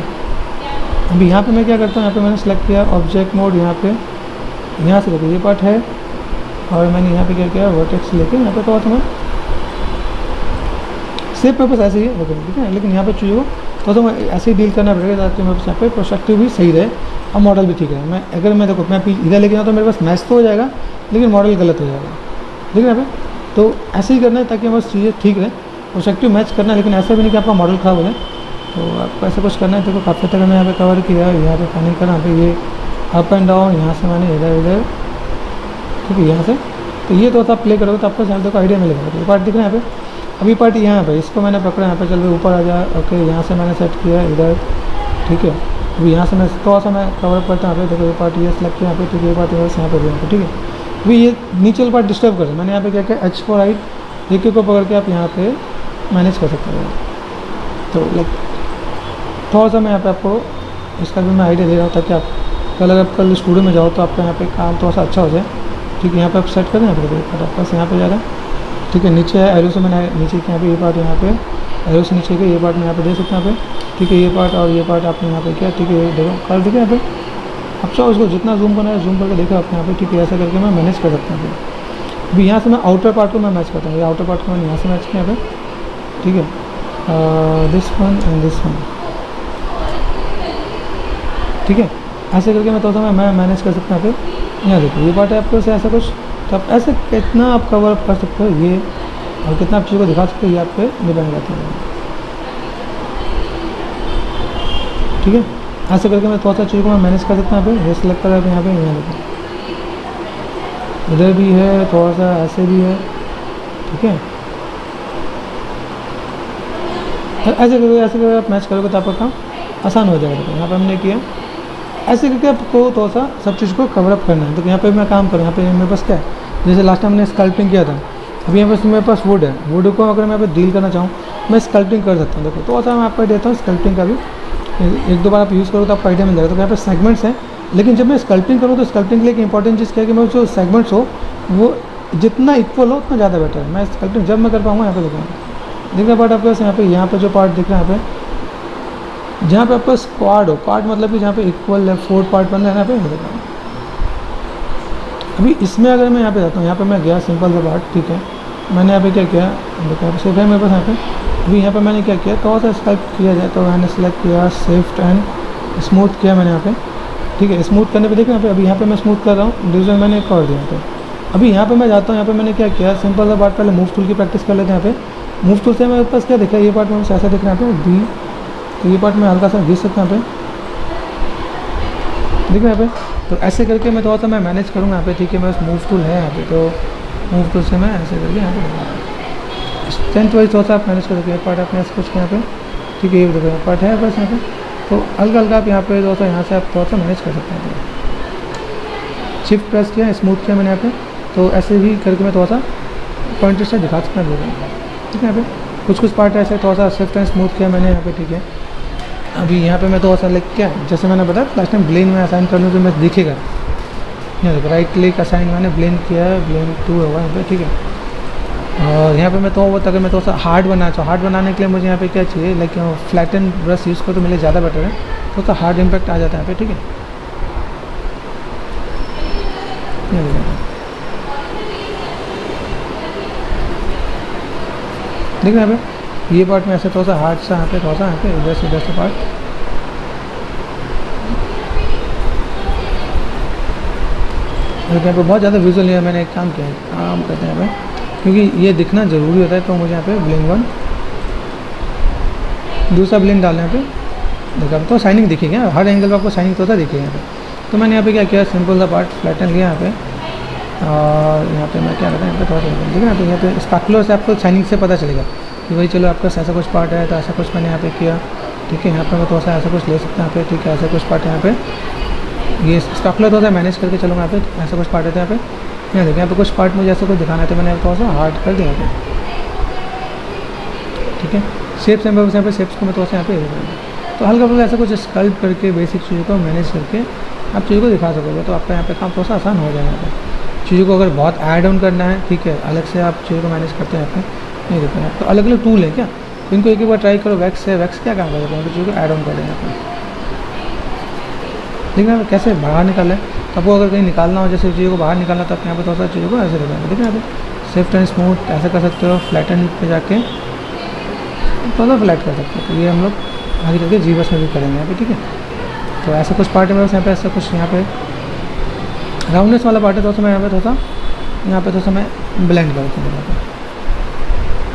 [SPEAKER 1] अभी यहाँ पे मैं क्या करता हूँ, यहाँ पे मैंने सेलेक्ट किया ऑब्जेक्ट मोड, यहाँ पे यहाँ से देखिए ये पार्ट है, और मैंने यहाँ पे क्या किया वर्टेक्स लेके यहाँ पे थोड़ा सा मैं सेम पर्पस ऐसे ही है, ठीक है। लेकिन यहाँ पे चीज़ों को थोड़ा सा मैं ऐसे ही डील करना पड़ेगा ताकि मेरे पास यहाँ पे प्रोस्पेक्टिव भी सही रहे और मॉडल भी ठीक रहे। मैं अगर मैं देखो मैं इधर लेके जाऊँ तो मेरे पास मैच तो हो जाएगा, लेकिन मॉडल गलत हो जाएगा, ठीक है यहाँ पे। तो ऐसे ही करना है ताकि हमारी चीज़ें ठीक रहे, प्रोस्पेक्टिव मैच करना है, लेकिन ऐसा भी नहीं कि आपका मॉडल खराब हो जाए। तो आपको ऐसा कुछ करना है। देखो काफ़ी तक मैंने यहाँ पे कवर किया, यहाँ पे पानी करा, यहाँ पे ये अप एंड डाउन, यहाँ से मैंने इधर, ठीक है, यहाँ से। तो ये तो आप प्ले करोगे तो आपको शायद आइडिया मिलेगा। तो ये पार्ट दिख रहा है यहाँ पे, अभी पार्ट यहाँ पे इसको मैंने पकड़ा, यहाँ पे चल के ऊपर आ जाए, ओके, यहाँ से मैंने सेट किया इधर, ठीक है। अभी यहाँ से मैं थोड़ा सा मैं कवर करता हूँ, यहाँ पे देखो ये पार्ट ये सेलेक्ट किया यहाँ पे, ठीक है, ये पार्ट यहाँ पे यहाँ पे, ठीक है। अभी ये नीचे वाला पार्ट डिस्टर्ब कर, मैंने यहाँ पे क्या किया H4 राइट एक को पकड़ के आप यहाँ पे मैनेज कर सकते हो। तो लाइक थोड़ा सा मैं यहाँ पे आपको इसका भी मैं आइडिया दे रहा हूँ ताकि आप कल अगर कल स्टूडियो में जाओ तो आपका यहाँ पे काम थोड़ा सा अच्छा हो जाए, ठीक है। यहाँ पे आप सेट करें, यहाँ पे पार्ट आपका यहाँ पे जा रहा है, ठीक है। नीचे है एरो से मैंने नीचे के यहाँ पे ये पार्ट, यहाँ पे एरो से नीचे के ये पार्ट में यहाँ पे दे सकते हैं यहाँ पे, ठीक है। ये पार्ट और ये पार्ट आपने यहाँ पे किया, ठीक है, देखो कर देखिए यहाँ पे। अब चाहो इसको जितना जूम करना है जूम करके देखो अपने यहाँ पे, ठीक है। ऐसा करके मैं मैनेज कर सकता हूँ। अभी यहाँ से मैं आउटर पार्ट को मैं मैच करता हूँ, ये आउटर पार्ट को मैंने यहाँ से मैच किया यहाँ पे, ठीक है। This one and this one, ठीक है। ऐसे करके मैं थोड़ा सा मैं मैनेज कर सकता हूँ यहाँ पे। यहाँ देखो ये पार्ट है आपको ऐसे ऐसा कुछ, तो आप ऐसे कितना आप कवर अप कर सकते हो ये, और कितना आप चीज़ों को दिखा सकते हो, ये आप पे डिपेंड करता है, ठीक है। ऐसे करके मैं थोड़ा सा चीज़ों को मैं मैनेज कर सकता हूँ यहाँ पे। ये सिलेक्ट कर यहाँ पे, यहाँ देखो इधर भी है, थोड़ा सा ऐसे भी है, ठीक है। ऐसे करके आप मैच करोगे तो आपका काम आसान हो जाएगा। देखो यहाँ पे हमने किया, ऐसे करके आपको थोड़ा सा सब चीज़ को कवर अप करना है। तो यहाँ पे मैं काम करूँ, यहाँ पे मेरे पास क्या है, जैसे लास्ट टाइम मैंने स्कल्पटिंग किया था, अभी यहाँ पे मेरे पास वुड है, वुड को अगर मैं यहाँ पे डील करना चाहूँ मैं स्कल्पटिंग कर सकता हूँ। देखो थोड़ा सा मैं आपको देता हूँ स्कल्पटिंग का भी, एक दो बार आप यूज़ करो तो आपको आइडिया मिल जाएगा। तो यहाँ पे सेगमेंट्स हैं, लेकिन जब मैं स्कल्पटिंग करूँ तो स्कल्पटिंग के लिए एक इंपॉर्टेंट चीज़ क्या है कि मैं जो सेगमेंट्स हो वो जितना इक्वल हो उतना ज़्यादा बेटर है। मैं स्कल्पटिंग जब मैं कर पाऊँगा, यहाँ पे देखना पार्ट आपके पास यहाँ पे जो पार्ट दिख रहा है यहाँ पे, जहाँ पे आपका स्क्वाड हो, क्वाड मतलब कि जहाँ पे इक्वल है 4 पार्ट बन रहा है यहाँ पे। अभी इसमें अगर मैं यहाँ पे जाता हूँ, यहाँ पे मैं गया सिंपल सा पार्ट, ठीक है। मैंने यहाँ पे क्या किया, देखो यहाँ पे सेफ है मेरे पास यहाँ पे। अभी यहाँ पे मैंने क्या किया, थोड़ा सा स्कल्प किया जाए तो मैंने सेलेक्ट किया शिफ्ट एंड स्मूथ किया मैंने यहाँ पे, ठीक है। स्मूथ करने पे देखो यहाँ पे, अभी यहाँ पे मैं स्मूथ कर रहा हूँ, डिवीजन मैंने एक और दिया यहाँ पे। अभी यहाँ पे मैं जाता हूँ, यहाँ पे मैंने क्या किया, सिंपल सा पार्ट पहले मूव टूल की प्रैक्टिस कर लेते हैं यहाँ पे। मूव टूल से मेरे पास क्या देखा, ये पार्ट में ऐसा दिख रहा है यहाँ पे बी, तो ये पार्ट में हल्का सा घिस सकता हूँ यहाँ पे, देखो यहाँ पे। तो ऐसे करके मैं थोड़ा सा मैं मैनेज करूँगा यहाँ पे, ठीक है। मैं मूव टूल है यहाँ पे, तो मूव टूल से मैं ऐसे करके यहाँ पे स्ट्रेंथ वाइज थोड़ा सा आप मैनेज करोगे। पार्ट आपने ऐसे कुछ यहाँ पे, ठीक है, ये देखो पार्ट है बस यहाँ पे, तो हल्का हल्का आप यहाँ पे थोड़ा सा यहाँ से आप थोड़ा सा मैनेज कर सकते हैं। शिफ्ट प्रेस किया, स्मूथ किया मैंने यहाँ पे, तो ऐसे भी करके मैं थोड़ा सा पॉइंटर से दिखा सकता हूँ, ठीक है। यहाँ पे कुछ पार्ट ऐसे थोड़ा सा शिफ्ट एंड स्मूथ किया मैंने यहाँ पे, ठीक है। अभी यहाँ पे मैं थोड़ा सा लाइक क्या, जैसे मैंने बताया लास्ट टाइम ब्लेन में असाइन कर लूँ तो मैं दिखेगा, यहाँ देखो राइट क्लिक असाइन मैंने ब्लेन किया है, ब्लेन 2 होगा यहाँ पे, ठीक है। और यहाँ पे मैं तो अगर मैं थोड़ा सा हार्ड बनाना चाहूँ, हार्ड बनाने के लिए मुझे यहाँ पे क्या चाहिए, लाइक फ्लैटन ब्रश यूज़ करो तो मेरे ज़्यादा बेटर है, थोड़ा सा हार्ड इम्पैक्ट आ जाता है यहाँ पे, ठीक है। देखो यहाँ पे ये पार्ट में ऐसे थोड़ा सा हार्ड सा यहाँ पे, थोड़ा सा यहाँ पे इधर से पार्ट, यहाँ पे बहुत ज़्यादा विजुअल नहीं है। मैंने एक काम किया है, काम करते हैं यहाँ पे, क्योंकि ये दिखना ज़रूरी होता है। तो मुझे यहाँ पे ब्लिंग 1 दूसरा ब्लिंग डालना है यहाँ पे, देखा तो शाइनिंग दिखेगी, हर एंगल पर आपको शाइनिंग तो दिखेगी यहाँ पे। तो मैंने यहाँ पे क्या किया, सिंपल सा पार्ट फ्लैटन लिया यहाँ पे, और यहाँ पे मैं क्या करता हूँ यहाँ पे थोड़ा सा, ठीक है। यहाँ पे स्पार्कुलर से आपको शाइनिंग से पता चलेगा कि भाई चलो आपका ऐसा कुछ पार्ट है, तो ऐसा कुछ मैंने यहाँ पे किया, ठीक है। यहाँ पे मैं थोड़ा सा ऐसा कुछ ले सकता हूँ यहाँ पे, ठीक है। ऐसा कुछ पार्ट है यहाँ पे, ये स्पार्कुलर थोड़ा सा मैनेज करके चलूँगा यहाँ पे, ऐसा कुछ पार्ट है यहाँ पे। यहाँ देखिए यहाँ पे कुछ पार्ट मुझे ऐसा कुछ दिखाना है, तो मैंने थोड़ा सा हार्ड कर दिया यहाँ पे, ठीक है। शेप्स यहाँ पे शेप्स को मैं थोड़ा सा यहाँ पे, तो हल्का फुल्का ऐसा कुछ स्कल्प करके बेसिक चीज़ों को मैनेज करके आप चीज़ों को दिखा सकोगे, तो आपका यहाँ पे काम थोड़ा सा आसान हो जाएगा यहाँ पे। चीज़ों को अगर बहुत ऐड ऑन करना है, ठीक है, अलग से आप चीज़ों को मैनेज करते हैं यहाँ पे। नहीं देखो तो अलग अलग टूल है क्या, तो इनको एक बार ट्राई करो। वैक्स है, वैक्स क्या काम करता है, चीज़ों को ऐड ऑन कर देना यहाँ पे, देखना कैसे बाहर निकाला है। तो आपको अगर कहीं निकालना हो, जैसे चीज़ों को बाहर निकालना, तो आप यहाँ पे थोड़ा सा चीज़ों को ऐसे दिखाएंगे, देखना यहाँ पे शिफ्ट एंड स्मूथ ऐसे कर सकते हो, फ्लैटन पे जाके थोड़ा फ्लैट कर सकते हो। तो ये हम लोग आगे चल के जी बस में भी करेंगे यहाँ पे, ठीक है। तो ऐसा कुछ पार्ट है मेरे पास यहाँ पे, ऐसा कुछ यहाँ पे राउंडनेस वाला पार्ट है, तो मैं यहाँ पे थोड़ा सा मैं ब्लेंड कर देता हूँ यहाँ पे,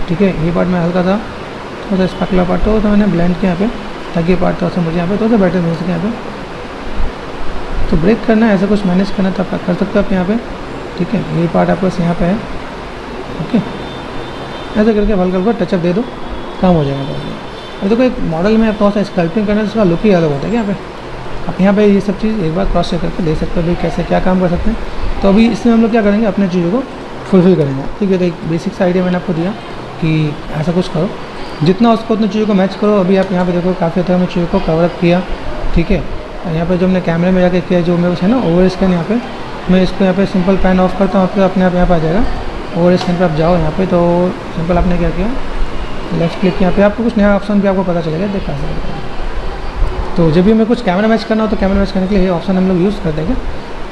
[SPEAKER 1] ठीक है। ये पार्ट में हल्का था थोड़ा सा स्पार्कुलर पार्ट, तो मैंने ब्लेंड किया यहाँ पे, ताकि ये पार्ट थोड़ा सा मुझे यहाँ पे थोड़ा सा बेटर मिल सके यहाँ पे। तो ब्रेक करना है, ऐसा कुछ मैनेज करना तो आप कर सकते हो आप यहाँ पे, ठीक है। ये पार्ट आपके पास यहाँ पे है, ओके। ऐसे करके हल्का हल्का टचअप दे दो, काम हो जाएगा। अब देखो एक मॉडल में थोड़ा सा स्कल्पिंग करने से उसका लुक ही अलग होता है क्या, यहाँ पे आप यहाँ पे ये सब चीज़ एक बार क्रॉस चेक करके देख सकते हो भाई कैसे क्या काम कर सकते हैं। तो अभी इसमें हम लोग क्या करेंगे, अपने चीज़ों को फुलफिल करेंगे, ठीक है। तो एक बेसिक सा आइडिया मैंने आपको दिया कि ऐसा कुछ करो, जितना उसको उतनी चीज़ों को मैच करो। अभी आप यहाँ पे देखो काफ़ी हद तक हमने चीज़ों को कवरअप किया, ठीक है। यहाँ पे जो हमने कैमरे में जाके किया, जो मेरे पास है ना ओवर स्कैन, यहाँ पे मैं इसको यहाँ पे सिंपल पैन ऑफ करता हूँ, फिर अपने आप यहाँ पे आ जाएगा ओवर स्कैन पे। आप जाओ यहाँ पे, तो सिंपल आपने क्या किया, लेफ्ट क्लिक यहाँ पे आपको कुछ नया ऑप्शन भी आपको पता चलेगा, देखा सकते। तो जब भी हमें कुछ कैमरा मैच करना हो, तो कैमरा मैच करने के लिए ये ऑप्शन हम लोग यूज़ कर देंगे।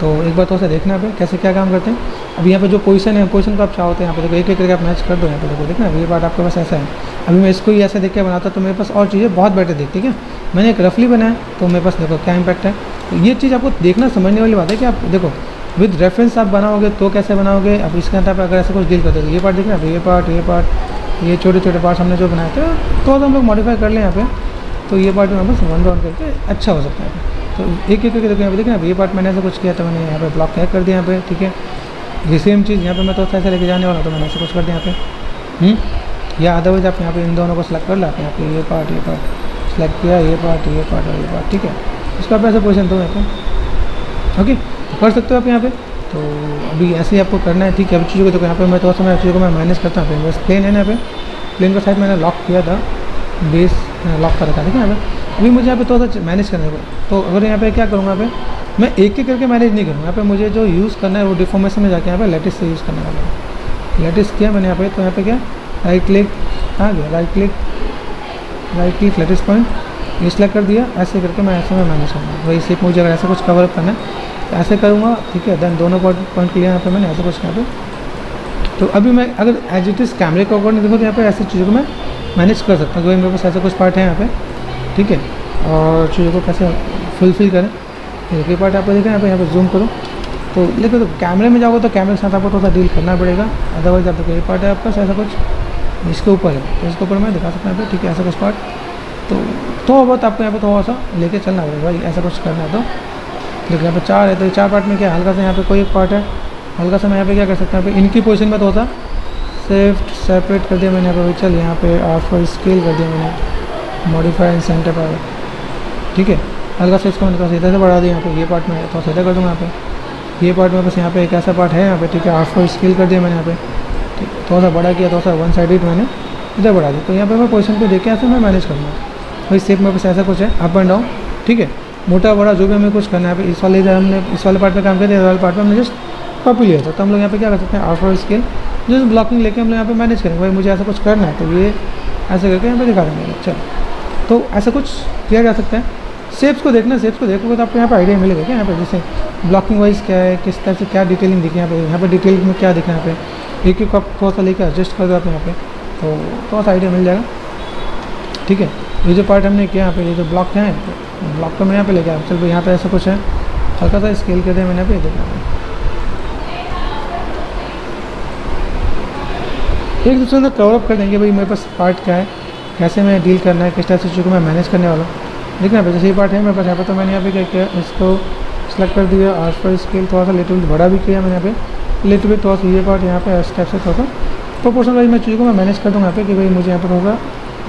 [SPEAKER 1] तो एक बार थोड़ा सा देखना पे कैसे क्या काम करते हैं। अब यहाँ पे जो पोजीशन है, पोजीशन को आप चाहो तो यहाँ पे देखो एक एक करके आप मैच कर दो। यहाँ पे देखो देखना ये पार्ट आपके पास ऐसा है। अभी मैं इसको ही ऐसे देख के बनाता तो मेरे पास और चीज़ें बहुत बेटर दिखती है। मैंने एक रफली बनाया तो मेरे पास देखो क्या इम्पैक्ट है। तो ये चीज़ आपको देखना समझने वाली बात है कि आप देखो विद रेफरेंस आप बनाओगे तो कैसे बनाओगे। अब इसके अंदर अगर ऐसा कुछ डील करते हो, ये पार्ट देखना, ये छोटे छोटे पार्ट्स हमने जो बनाए थे तो हम लोग मॉडिफाई कर लें यहाँ पे। तो ये पार्ट में बस वन डाउन करके अच्छा हो सकता है। तो एक एक करके देखो यहाँ पे देखना, ये पार्ट मैंने ऐसा कुछ किया था, मैंने यहाँ पे ब्लॉक हैक कर दिया यहाँ पे, ठीक है। ये सेम चीज़ यहाँ पे मैं तो ऐसे लेके जाने वाला तो मैंने ऐसा कुछ कर दिया यहाँ पे। या अदरवाइज आप यहाँ पे इन दोनों को सेलेक्ट कर लो। आप यहाँ पे ये पार्ट सेलेक्ट किया, ये पार्ट और ये पार्ट, ठीक है। इसको आप ऐसे पोजिशन दो यहाँ पे, ओके, कर सकते हो आप यहाँ पे। तो अभी ऐसे ही आपको करना है, ठीक है। अभी चीज़ों को देखो यहाँ पे मैं थोड़ा सा मैं चीज़ों को मैं मैनेज करता हूँ। बस प्लेन है ना, यहाँ पे प्लेन का साइड मैंने लॉक किया था, बेस लॉक कर रखा है, ठीक है। यहाँ पे अभी मुझे यहाँ पे थोड़ा सा मैनेज करने को, तो अगर यहाँ पे क्या करूँगा, यहाँ पे मैं एक एक करके मैनेज नहीं करूँगा। यहाँ पे मुझे जो यूज़ करना है वो डिफॉर्मेशन में जाके यहाँ पे लेटिस से यूज़ करने वाला है। लेटिस किया मैंने यहाँ पे, तो यहाँ पे क्या राइट क्लिक आ गया, राइट क्लिक लेटिस पॉइंट ये सेलेक्ट कर दिया। ऐसे करके मैं ऐसे में मैनेज करूँगा। वही सिर्फ मुझे अगर ऐसा कुछ कवर अप करना है तो ऐसे करूँगा, ठीक है। देन दोनों पॉइंट लिया यहाँ पे मैंने ऐसा कुछ यहाँ पे। तो अभी मैं अगर एज इट इज़ कैमरे के अकॉर्डिंग देखो तो यहाँ पे ऐसी चीज़ों को मैं मैनेज कर सकता हूँ। क्योंकि मेरे पास ऐसा कुछ पार्ट है यहाँ पे, ठीक है। और चीज़ों को कैसे फुलफिल करें, ये पार्ट आपको देखें यहाँ पे जूम करो तो लेकिन तो कैमरे में जाओगे तो कैमरे के साथ आपको थोड़ा सा डील करना पड़ेगा। अदरवाइज आप देखो ये पार्ट है आपका ऐसा कुछ इसके ऊपर है, तो इसके ऊपर मैं दिखा सकता हूँ यहाँ पे, ठीक है। ऐसा कुछ पार्ट तो थोड़ा बहुत आपको यहाँ पे थोड़ा सा लेके चलना पड़ेगा भाई, ऐसा कुछ करना है तो। देखो यहाँ पे 4 है, तो 4 पार्ट में क्या हल्का सा यहाँ पे कोई एक पार्ट है, हल्का सा मैं यहाँ पे क्या कर सकता हूँ, यहाँ पे इनकी पोजीशन में थोड़ा सा सेपरेट कर दिया मैंने यहाँ पे। चल यहाँ पे R4 स्केल कर दिया मैंने, मॉडिफाई सेंटर पर, ठीक है। हल्का सा इसको मैंने थोड़ा सा इधर से बढ़ा दिया यहाँ पे। ये पार्ट में थोड़ा सा इधर कर दूँगा यहाँ पे। ये पार्ट में बस यहाँ पे एक ऐसा पार्ट है यहाँ पे, ठीक है। R4 स्केल कर दिया मैंने यहाँ पे, ठीक, थोड़ा सा बड़ा किया, थोड़ा सा वन साइडेड मैंने इधर बढ़ा दिया। तो यहाँ पे मैं पोजीशन को देख के ऐसे मैं मैनेज करूँगा। भाई शेप में बस ऐसा कुछ है, अप एंड डाउन, ठीक है। मोटा बड़ा जो भी हमें कुछ करना है, इस वाले हमने इस वाले पार्ट में काम किया, इस वाले पार्ट में हमने जस्ट कॉपी लिया था। तो हम लोग यहाँ पे क्या कर सकते हैं, R4 स्केल जस्ट ब्लॉकिंग लेके हम लोग यहाँ पे मैनेज करेंगे। भाई मुझे ऐसा कुछ करना है तो ये ऐसे करके यहाँ पे दिखा देंगे। चलो तो ऐसा कुछ किया जा सकता है। शेप्स को देखना, शेप्स को देखोगे तो आपको यहाँ पे आइडिया मिलेगा क्या यहाँ पे, जैसे ब्लॉकिंग वाइज क्या है, किस तरह से क्या डिटेलिंग दिखी यहाँ पे डिटेल में क्या दिखा यहाँ पे। एक एक आप थोड़ा सा लेकर एडजस्ट कर दो आप यहाँ पे, तो थोड़ा सा आइडिया मिल जाएगा, ठीक है। ये जो पार्ट हमने किया यहाँ पे, ये जो ब्लॉक है, ब्लॉक को मैं यहाँ पे लेके आया। चल भाई यहाँ पे ऐसा कुछ है, हल्का सा स्केल कर दिया मैंने यहाँ पे, देखा एक दूसरे से कवर अप कर देंगे। भाई मेरे पास पार्ट क्या है, कैसे मैं डील करना है, किस तरह से चीज़ों को मैं मैनेज करने वाला हूँ। देखना पे जैसे ये पार्ट है मेरे पास यहाँ पे, तो मैंने यहाँ पे क्या किया, इसको सेलेक्ट कर दिया। R4 स्केल थोड़ा सा लिटिल बड़ा भी किया मैंने यहाँ पे, लिटिल भी थोड़ा सा ये पार्ट यहाँ पे स्टेप से थोड़ा सा प्रोपोर्शनल वाइज मैं चीज़ों को मैं मैनेज कर दूँगा यहाँ पे कि भाई मुझे यहाँ पर थोड़ा सा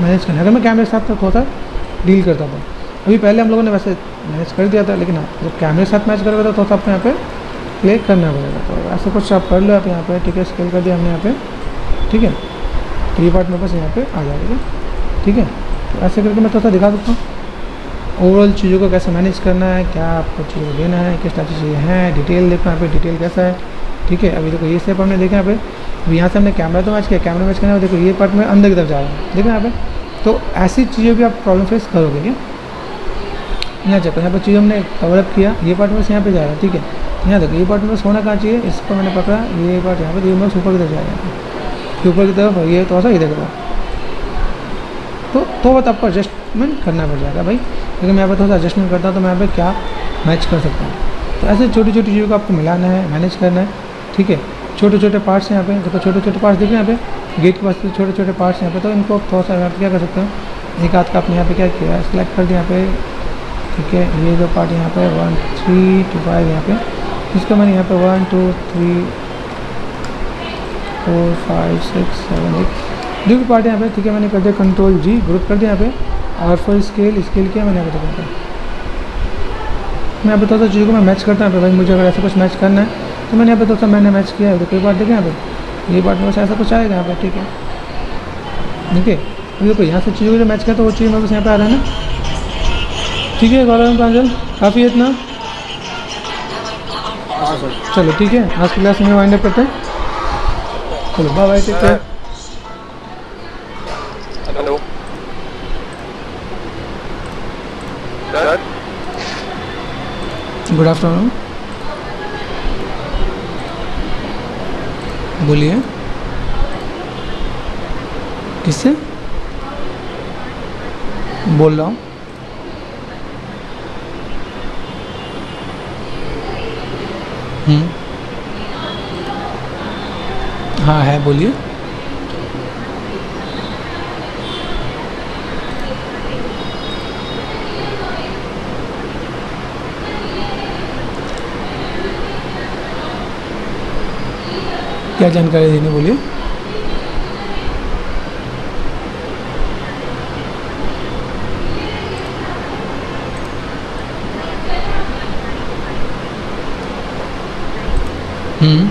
[SPEAKER 1] मैनेज करना है। अगर मैं कैमरे के साथ थोड़ा सा डील करता था, अभी पहले हम लोगों ने वैसे मैनेज कर दिया था, लेकिन हाँ जब कैमरे के साथ मैच करोगे तो थोड़ा सा आपको यहाँ पे प्ले करना पड़ेगा। तो ऐसा कुछ आप कर लो आप यहाँ पे, ठीक है। स्केल कर दिया हमने यहाँ पे, ठीक है। तो ये पार्ट मेरे पास यहाँ पे आ जाएगा, ठीक है। तो ऐसे करके मैं थोड़ा सा दिखा सकता हूँ ओवरऑल चीज़ों को कैसे मैनेज करना है, क्या आपको चीज़ों को लेना है, किस टाइप की चीज़ें हैं। डिटेल देखो यहाँ पे, डिटेल कैसा है, ठीक है। अभी देखो ये स्टेप हमने देखा यहाँ पे, अभी यहाँ से हमने कैमरा तो मैच किया, कैमरा मैच करना है। देखो ये पार्ट में अंदर की तरफ जा रहा है, देखो यहाँ पे। तो ऐसी चीज़ों की आप प्रॉब्लम फेस करोगे क्या, यहाँ चेक यहाँ पर चीज़ हमने कवर अप किया। ये पार्ट में से यहाँ पे जा रहा है, ठीक है। यहाँ देखो ये पार्ट में होना कहाँ चाहिए, इसको मैंने पकड़ा, ये पार्ट यहाँ पे, ये मैं ऊपर की तरफ जाएगा, ऊपर की तरफ, ये थोड़ा सा इधर की तरफ। तो बात आपको एडजस्टमेंट करना पड़ जाएगा भाई, लेकिन मैं यहाँ पर थोड़ा सा एडजस्टमेंट करता हूँ तो मैं यहाँ पे क्या मैच कर सकता हूँ। तो ऐसे छोटी छोटी चीज़ों को आपको मिलाना है, मैनेज करना है, ठीक है। छोटे छोटे पार्ट्स हैं यहाँ पे, देखो छोटे छोटे पार्ट्स दिख रहे हैं यहाँ पे, गेट के पास छोटे छोटे पार्ट्स यहाँ पे। तो इनको थोड़ा सा यहाँ पे क्या कर सकते हैं, एक हाथ का आपने यहाँ पे क्या किया, सेलेक्ट कर दिया यहाँ पे, ठीक है। ये जो पार्ट यहाँ पे 1 3 to 5 यहाँ पे, इसको मैंने यहाँ पे 1 2 3 4 5 6 7 8 जो भी पार्ट है यहाँ पे, ठीक है। मैंने कर दिया Ctrl G, ग्रुप कर दिया यहाँ पे। R4 स्केल किया मैंने यहाँ पे, देखो मैं यहाँ पे थोड़ा सा चीज़ों को मैं मैच करता हूँ भाई। मुझे अगर ऐसा कुछ मैच करना है तो मैंने यहाँ पे थोड़ा सा मैंने मैच किया है। तो कोई पार्ट देखें यहाँ पे, ये पार्ट में बस ऐसा कुछ आएगा यहाँ पे, ठीक है, ठीक है। अभी देखो यहाँ से चीज़ों को जो मैच किया तो वो चीज़ मेरे पास यहाँ पे आ रहा है ना, ठीक है। गौरव प्रांजल काफ़ी है इतना, चलो ठीक है। आज की क्लास में वाइंड अप करते हैं, चलो bye bye, take care.
[SPEAKER 2] Hello sir,
[SPEAKER 1] good afternoon. बोलिए। किससे बोल रहा हूँ? हम्म, हाँ है, बोलिए। क्या जानकारी देनी, बोलिए। हम्म,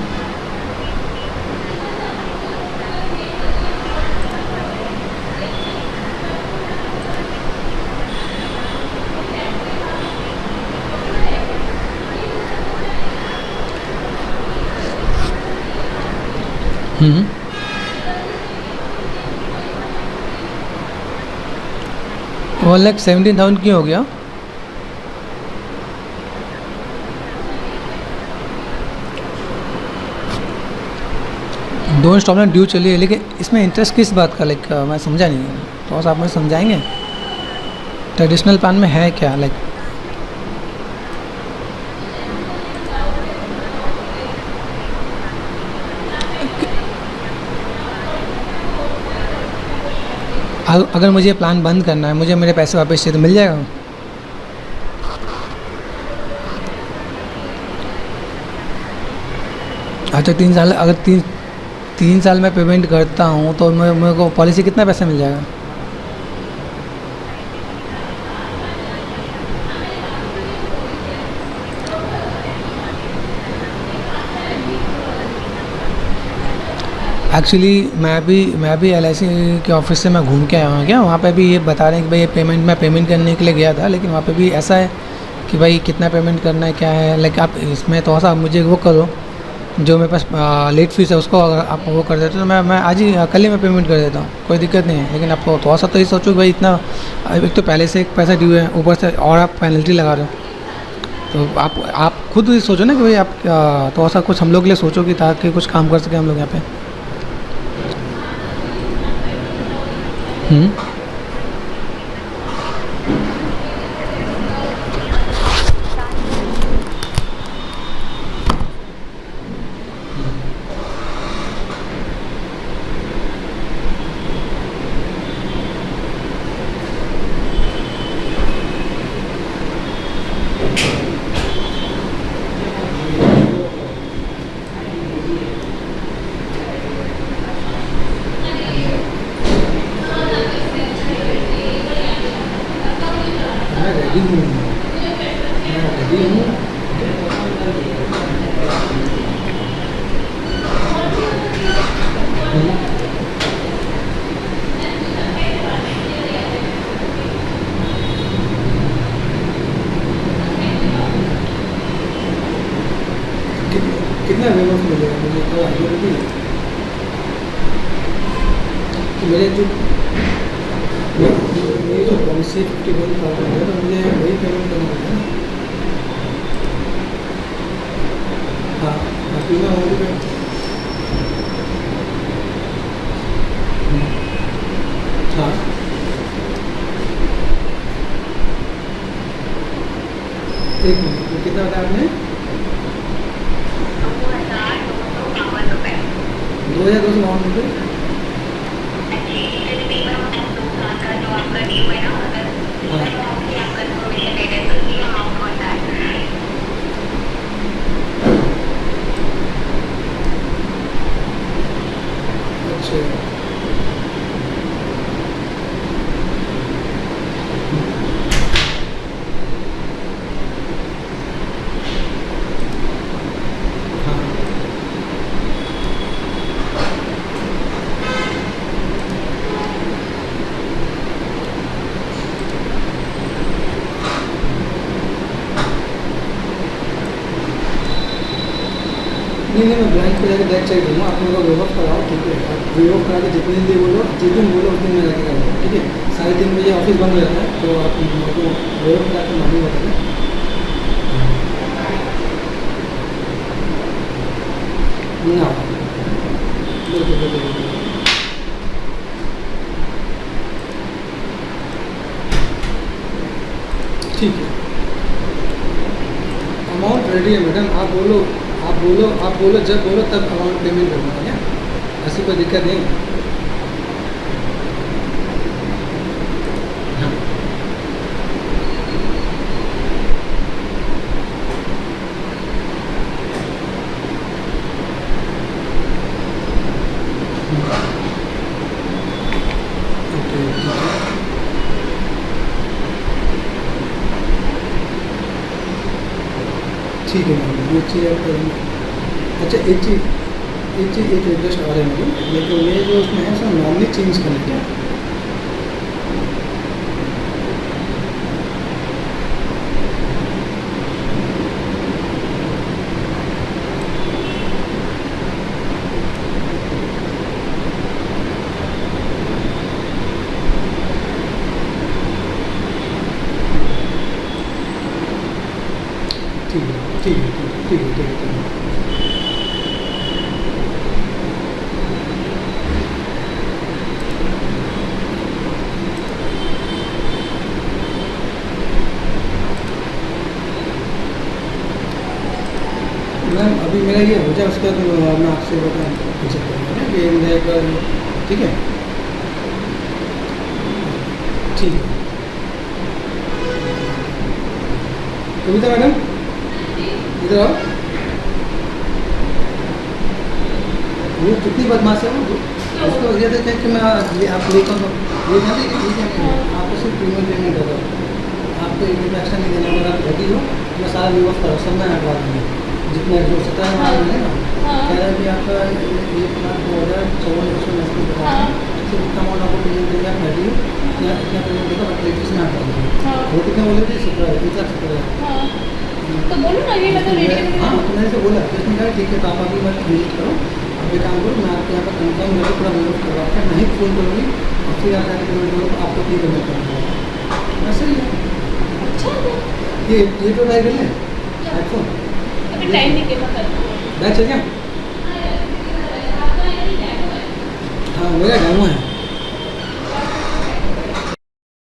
[SPEAKER 1] हम्म। वन लाख 17,000 क्यों हो गया? दो इंस्टॉलमेंट ड्यू चली है, लेकिन इसमें इंटरेस्ट किस बात का, लाइक मैं समझा नहीं। तो आप मुझे समझाएंगे ट्रेडिशनल प्लान में है क्या, लाइक? अगर मुझे ये प्लान बंद करना है, मुझे मेरे पैसे वापस चाहिए, तो मिल जाएगा? अच्छा, 3 साल, अगर 3 साल में पेमेंट करता हूँ तो मेरे को पॉलिसी कितना पैसा मिल जाएगा? एक्चुअली मैं भी LIC के ऑफिस से मैं घूम के आया हूँ क्या, वहाँ पे भी ये बता रहे हैं कि भाई ये पेमेंट, मैं पेमेंट करने के लिए गया था, लेकिन वहाँ पे भी ऐसा है कि भाई कितना पेमेंट करना है, क्या है, लाइक आप इसमें थोड़ा सा मुझे वो करो, जो मेरे पास लेट फीस है उसको अगर आप वो कर देते हो तो मैं आज ही कल ही मैं पेमेंट कर देता हूँ, कोई दिक्कत नहीं है। लेकिन आप थोड़ा सा तो ये सोचो कि भाई इतना, एक तो पहले से एक पैसा ड्यू है, ऊपर से और आप पेनल्टी लगा रहे हो, तो आप खुद ही सोचो ना कि भाई आप थोड़ा सा कुछ हम लोग के लिए सोचो कि ताकि कुछ काम कर सकें हम लोग यहाँ पे। हम्म, मैं रेडी हूँ, मैं रेडी हूँ। कितना वेवल्स मिलेगा मुझे तो आइडिया नहीं है। तो मेरी जो पॉलिसी 51,000 है, तो मुझे वही पेमेंट करना पड़ेगा ना? हाँ, बाकी मैं और भी हाँ। एक मिनट, तो कितना बताया आपने? 2,252 रुपये। अच्छा, हाँ। नहीं, मैं ब्लैंक पे जाकर बैक चेक दूँगा, आप मेरे को वेव ऑफ कराओ, ठीक है? आप वेव ऑफ करा के जितने दिन बोलो, जिस दिन बोलो उस दिन मैं जाके करूँगा, ठीक है? 3:30 बजे ऑफिस बंद हो जाता है, तो आप मेरे को वेव ऑफ करा के मॉर्निंग बताना। ना, मैडम आप बोलो जब बोलो तब अमाउंट पेमेंट करना है क्या, ऐसी कोई दिक्कत नहीं है। हाँ ओके ठीक है मैडम, ये चीज़ आप अच्छा एक रिक्वेस्ट और है मैडम, लेकिन ये जो उसमें है सर नॉर्मली चेंज करना क्या। ठीक है। मैम अभी मेरा ये हो जाए उसके बाद मैं आपसे पूछ सकता हूँ ना कि मेरा एक बार, ठीक है ठीक है। कविता मैडम इधर आओ, वो कितनी बदमाश है वो, उसको ये देते हैं कि मैं आप लेकर ये ना देखिए आपको सिर्फ प्रीमियम पेमेंट होगा, आपको एक रुपया एक्स्ट्रा नहीं देना, अगर आप रेडी हो मैं सारा व्यवस्था सब मैं हटवा दूँगी, जितना जो 17 मिलेगा कह रहा है कि आपका 1,02,54 मैसेज बता रहे हैं, सिर्फ इतना अमाउंट आपको पेमेंट देंगे, आप रेडी हो इतना पेमेंट देगा, बट लेटेस्ट में हटवा दूँगी। वो कितने बोले थे 17
[SPEAKER 2] तो बोलो ना, ये मैं तो रेडी है।
[SPEAKER 1] हाँ तो मैंने से बोला तो इसने कहा ठीक है, तो आप अभी मत विजिट करो, आप एक काम करो मैं आपके यहाँ पर कंफर्म करके पूरा विजिट करवा के नहीं फ़ोन करूँगी और फिर आप जाकर पेमेंट करो तो आपको फ्री पेमेंट करना होगा। ऐसा ही है।
[SPEAKER 2] अच्छा है।
[SPEAKER 1] ये तो ट्राई कर लें हेडफोन,
[SPEAKER 2] अभी टाइम नहीं के बाद
[SPEAKER 1] बैच है क्या।